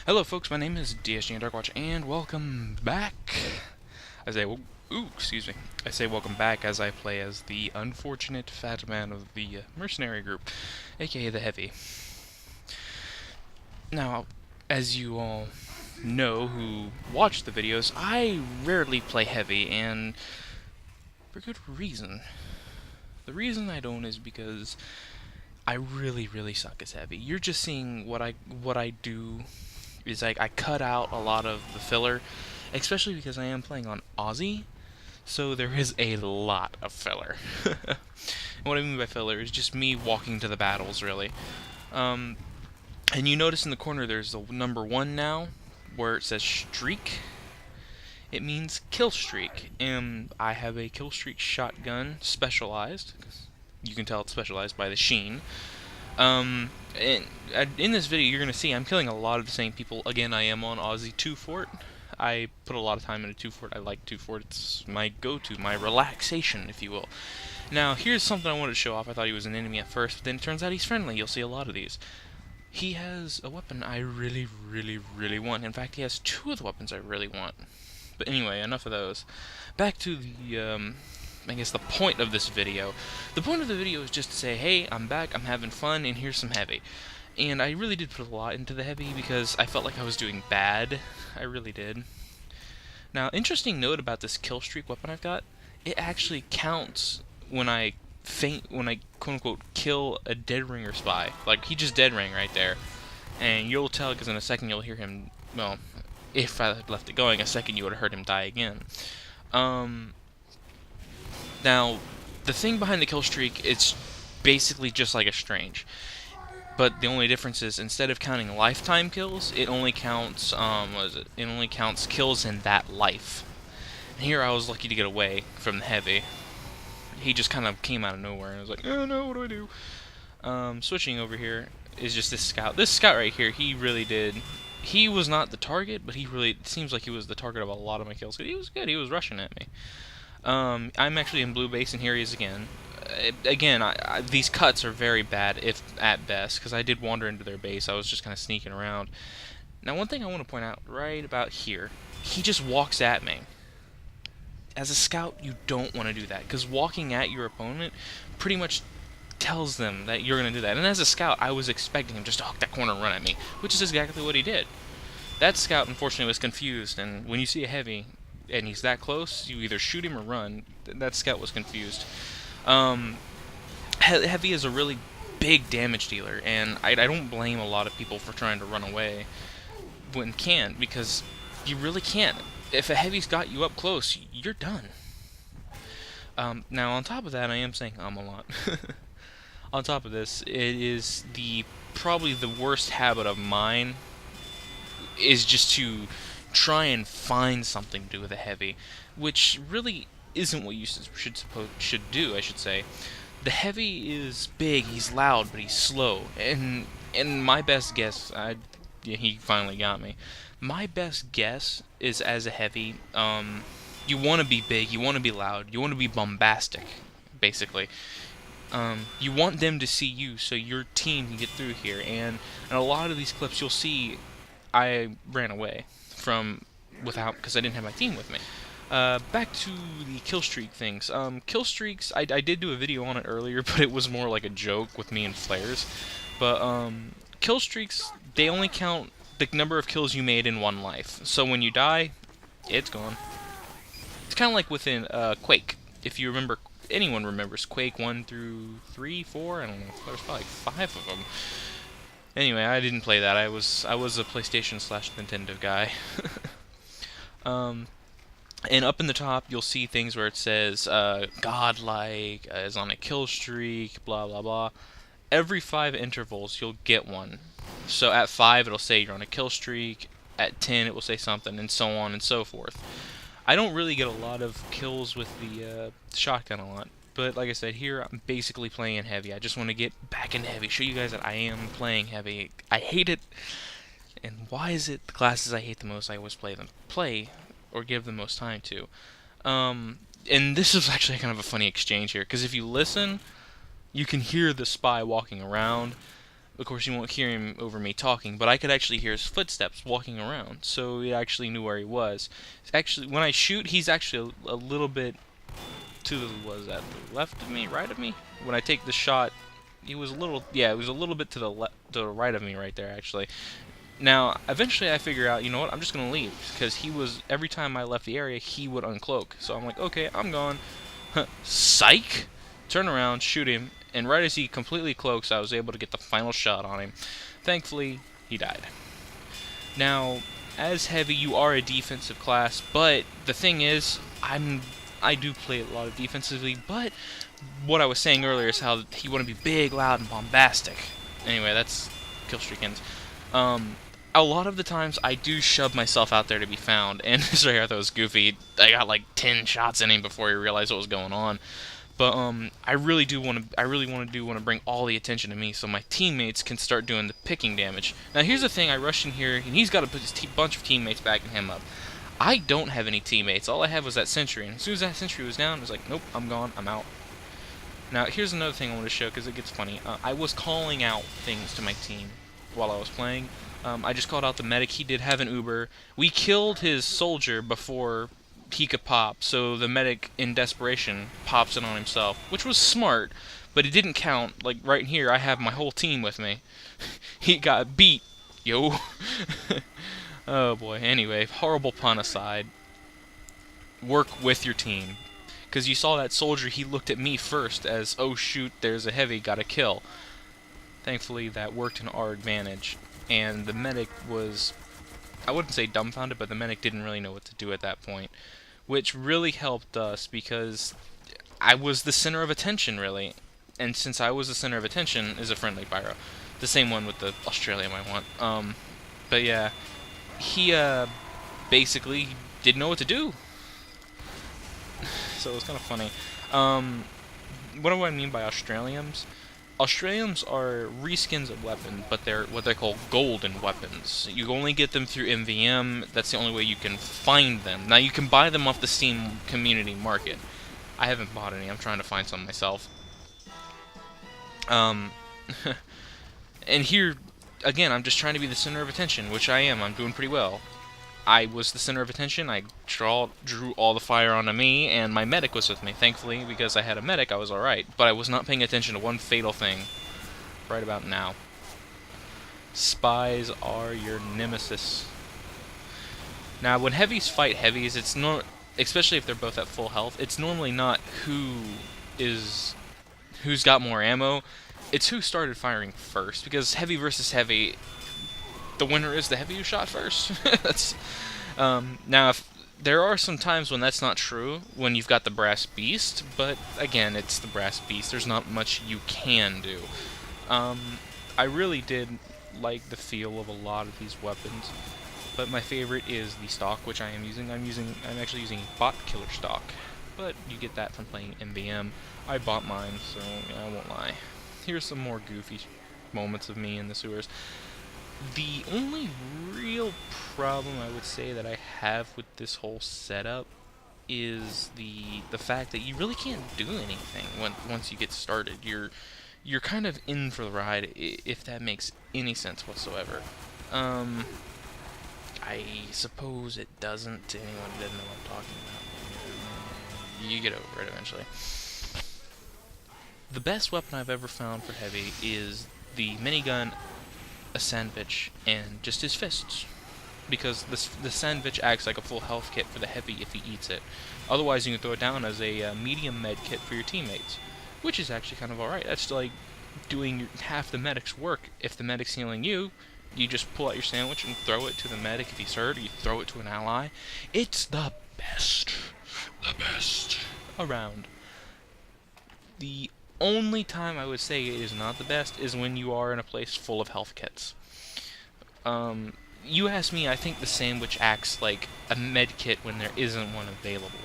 Hello folks, my name is DSG Darkwatch, and welcome back. I say, excuse me. I say welcome back as I play as the unfortunate fat man of the mercenary group, aka the Heavy. Now, as you all know who watch the videos, I rarely play Heavy, and for good reason. The reason I don't is because I really suck as Heavy. You're just seeing what I do is I cut out a lot of the filler, especially because I am playing on Aussie, so there is a lot of filler. And what I mean by filler is just me walking to the battles, really. And you notice in the corner there's the number 1 now, where it says streak. It means kill streak, and I have a kill streak shotgun specialized. You can tell it's specialized by the sheen. And in this video, you're going to see I'm killing a lot of the same people. Again, I am on Aussie 2 Fort. I put a lot of time into 2 Fort. I like 2 Fort. It's my go-to, my relaxation, if you will. Now, here's something I wanted to show off. I thought he was an enemy at first, but then it turns out he's friendly. You'll see a lot of these. He has a weapon I really want. In fact, he has 2 of the weapons I really want. But anyway, enough of those. Back to the, I guess the point of this video. The point of the video is just to say, hey, I'm back, I'm having fun, and here's some Heavy. And I really did put a lot into the Heavy because I felt like I was doing bad. I really did. Now, interesting note about this kill streak weapon I've got, it actually counts when I quote-unquote kill a dead ring or spy. Like, he just dead ring right there. And you'll tell, because in a second you'll hear him, well, if I had left it going, a second you would have heard him die again. Now, the thing behind the kill streak, it's basically just like a Strange. But the only difference is, instead of counting lifetime kills, it only counts, It only counts kills in that life. And here I was lucky to get away from the Heavy. He just kind of came out of nowhere, and I was like, oh no, what do I do? Switching over here is just this scout. This scout right here, he really did. He was not the target, but it seems like he was the target of a lot of my kills. He was good, he was rushing at me. I'm actually in blue base, and here he is again. Again, these cuts are very bad, if at best, because I did wander into their base. I was just kind of sneaking around. Now, one thing I want to point out right about here, he just walks at me. As a scout, you don't want to do that, because walking at your opponent pretty much tells them that you're going to do that. And as a scout, I was expecting him just to hook that corner and run at me, which is exactly what he did. That scout, unfortunately, was confused, and when you see a Heavy and he's that close, you either shoot him or run. That scout was confused. Heavy is a really big damage dealer, and I don't blame a lot of people for trying to run away when can't, because you really can't. If a Heavy's got you up close, you're done. Now, on top of that, I am saying a lot. On top of this, it is probably the worst habit of mine is just to try and find something to do with a Heavy, which really isn't what you should do, I should say. The Heavy is big, he's loud, but he's slow, and my best guess, yeah, he finally got me. My best guess is, as a Heavy, you want to be big, you want to be loud, you want to be bombastic, basically. You want them to see you so your team can get through here, and in a lot of these clips you'll see I ran away because I didn't have my team with me. Back to the kill streak things. Kill streaks, I did do a video on it earlier, but it was more like a joke with me and flares. But kill streaks, they only count the number of kills you made in one life. So when you die, it's gone. It's kind of like within Quake. If you remember, anyone remembers Quake 1 through 3, 4, I don't know, there's probably 5 of them. Anyway, I didn't play that. I was a PlayStation/Nintendo guy. And up in the top, you'll see things where it says godlike, is on a kill streak, blah blah blah. Every 5 intervals, you'll get one. So at 5, it'll say you're on a kill streak. At 10, it will say something, and so on and so forth. I don't really get a lot of kills with the shotgun a lot. But like I said, here I'm basically playing Heavy. I just want to get back into Heavy, show you guys that I am playing Heavy. I hate it, and why is it the classes I hate the most I always play or give the most time to? And this is actually kind of a funny exchange here, because if you listen, you can hear the spy walking around, Of course, you won't hear him over me talking, but I could actually hear his footsteps walking around, so he actually knew where he was. Actually, when I shoot, he's actually a little bit to the, was that the left of me, right of me? When I take the shot, he was a little, yeah, it was a little bit to the right of me right there, actually. Now, eventually I figure out, you know what, I'm just going to leave, because he was, every time I left the area, he would uncloak. So I'm like, okay, I'm gone. Psych! Turn around, shoot him, and right as he completely cloaks, I was able to get the final shot on him. Thankfully, he died. Now, as Heavy, you are a defensive class, but the thing is, I do play a lot of defensively, but what I was saying earlier is how you want to be big, loud, and bombastic. Anyway, that's Killstreak ends. A lot of the times I do shove myself out there to be found, and sorry, I thought it was goofy. I got like 10 shots in him before he realized what was going on. But I really want to bring all the attention to me so my teammates can start doing the picking damage. Now here's the thing, I rushed in here and he's got to put his bunch of teammates backing him up. I don't have any teammates. All I had was that sentry, and as soon as that sentry was down, I was like, nope, I'm gone, I'm out. Now here's another thing I want to show because it gets funny. I was calling out things to my team while I was playing. I just called out the medic. He did have an Uber. We killed his soldier before he could pop, so the medic, in desperation, pops it on himself, which was smart, but it didn't count. Like, right here, I have my whole team with me. He got beat, yo. Oh, boy. Anyway, horrible pun aside, work with your team. Because you saw that soldier, he looked at me first as, oh, shoot, there's a Heavy, got a kill. Thankfully, that worked in our advantage, and the medic was, I wouldn't say dumbfounded, but the medic didn't really know what to do at that point, which really helped us because I was the center of attention, really. And since I was the center of attention, is a friendly pyro. The same one with the Australian I want. But yeah, he basically didn't know what to do. So it was kind of funny. What do I mean by Australians? Australians are reskins of weapons, but they're what they call golden weapons. You only get them through MVM. That's the only way you can find them. Now, you can buy them off the Steam community market. I haven't bought any. I'm trying to find some myself. And here, again, I'm just trying to be the center of attention, which I am. I'm doing pretty well. I was the center of attention. I drew all the fire onto me, and my medic was with me. Thankfully, because I had a medic, I was alright. But I was not paying attention to one fatal thing right about now. Spies are your nemesis. Now, when heavies fight heavies, it's not, especially if they're both at full health, it's normally not who's got more ammo. It's who started firing first, because heavy versus heavy, the winner is the heavy who shot first. That's now, there are some times when that's not true, when you've got the brass beast, but again, it's the brass beast. There's not much you can do. I really did like the feel of a lot of these weapons, but my favorite is the stock, which I am using. I'm actually using bot killer stock, but you get that from playing MVM. I bought mine, so yeah, I won't lie. Here's some more goofy moments of me in the sewers. The only real problem I would say that I have with this whole setup is the fact that you really can't do anything once you get started. You're kind of in for the ride, if that makes any sense whatsoever. I suppose it doesn't to anyone who doesn't know what I'm talking about. You get over it eventually. The best weapon I've ever found for heavy is the minigun, a sandwich, and just his fists, because the sandwich acts like a full health kit for the heavy if he eats it. Otherwise, you can throw it down as a medium med kit for your teammates, which is actually kind of alright. That's like doing half the medic's work. If the medic's healing you, you just pull out your sandwich and throw it to the medic. If he's hurt, you throw it to an ally. It's the best around. The only time I would say it is not the best is when you are in a place full of health kits. You ask me, I think the sandwich acts like a med kit when there isn't one available.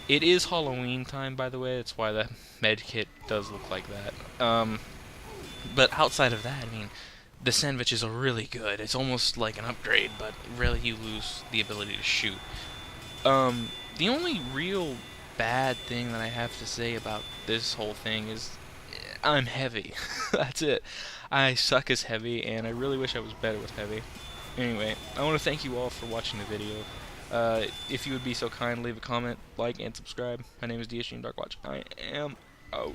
It is Halloween time, by the way, that's why the med kit does look like that. But outside of that, I mean, the sandwiches are really good. It's almost like an upgrade, but really you lose the ability to shoot. The only real bad thing that I have to say about this whole thing is I'm heavy. That's it. I suck as heavy, and I really wish I was better with heavy. Anyway, I want to thank you all for watching the video. If you would be so kind, leave a comment, like, and subscribe. My name is DSG Darkwatch. I am out.